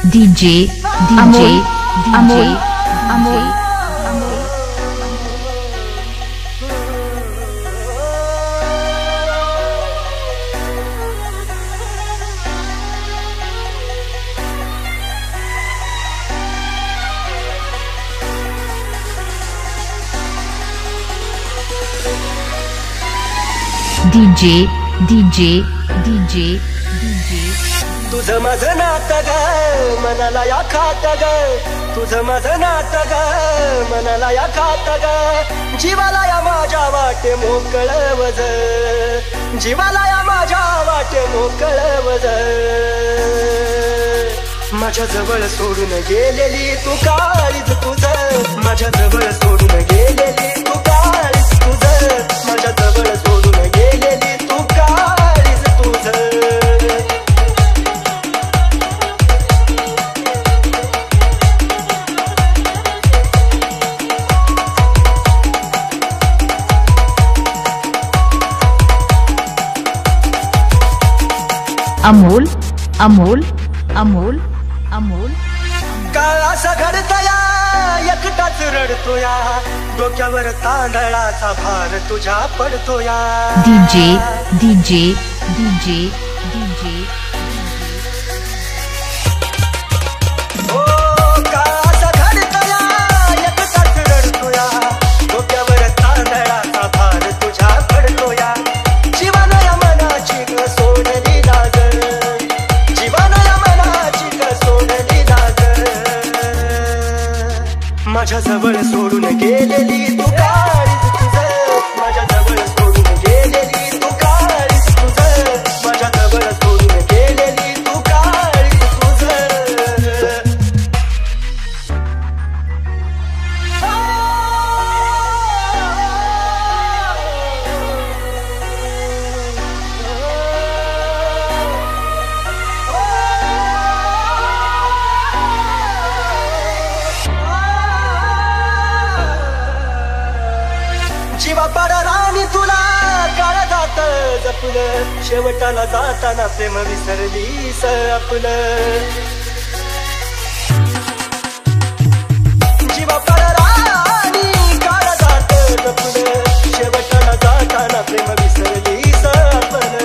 DJ Amol तुझं माझं नातं ग मनाला या खात ग तुझं माझं नातं ग मनाला या खात ग जीवाला या माझ्या वाटे मोकळ वज जीवाला या माझ्या वाटे मोकळ वज माझ्या जवळ सोडून गेलेली तू काळीज तुझं माझ्या जवळ सोडून गेलेली तू काळीज तुझं माझ्या जवळ सोडून गेलेली तू काळीज तुझं अमोल काळ असा घडतया एकटाच रडतोया डोक्यावर तांदळाचा भार तुझ्या पडतोया DJ ओ काळ असा घडतया एकटाच रडतोया डोक्यावर तांदळाचा भार तुझ्या पडतोया जीवाला या मनाची ग सोडली लाज जीवाला या मनाची ग सोडली लाज माझ्या जवळ सोडून गेलेली तू काळीज तुझं माझ्या जवळ सोडून गेलेली तू काळीज तुझं माझ्या जवळ सोडून गेलेली तू काळीज तुझं जीवा पाडा राणी तुला काळ जात जपलं शेवटाला जाताना प्रेम विसरलीस आपलं जीवा पाडा राणी काळ जात जपलं शेवटाला जाताना प्रेम विसरलीस आपलं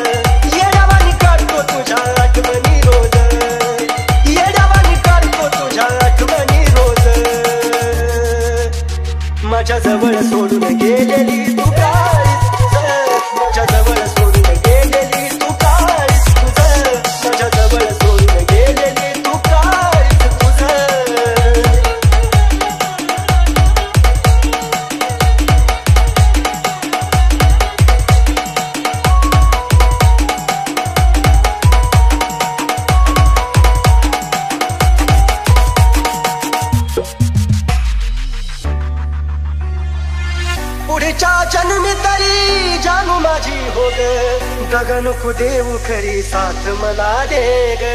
येड्यावानी काढतो तुझ्या आठवणी रोज येड्यावानी काढतो तुझ्या आठवणी रोज माझ्या जवळ सोडून गेलेली तू काळीज तुझं माझ्या जवळ सोडून गेलेली तू काळीज तुझं माझ्या जवळ सोडून गेलेली तू काळीज तुझं पुढच्या जन्मी तरी जानू माझी हो ग गगन को देऊ खरी साथ मला दे ग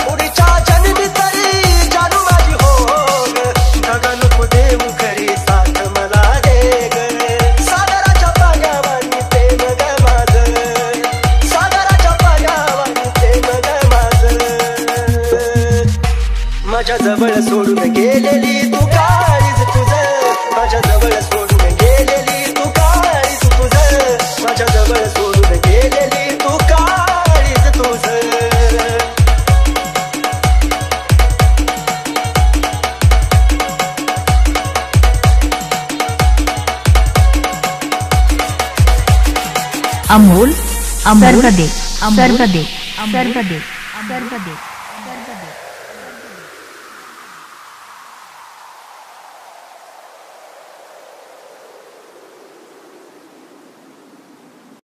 पुढच्या जन्मी तरी जानू माझी हो ग गगन को देऊ खरी साथ मला दे ग सागराच्या पाण्यावानी प्रेम ग माझं सागराच्या पाण्यावानी प्रेम ग माझ्या जवळ सोडून गेलेली तू काळीज तुझं माझ्या जवळ सोडून गेलेली तू काळीज तुझं माझ्या जवळ सोडून गेलेली तू काळीज तुझं अमोल सर्वदे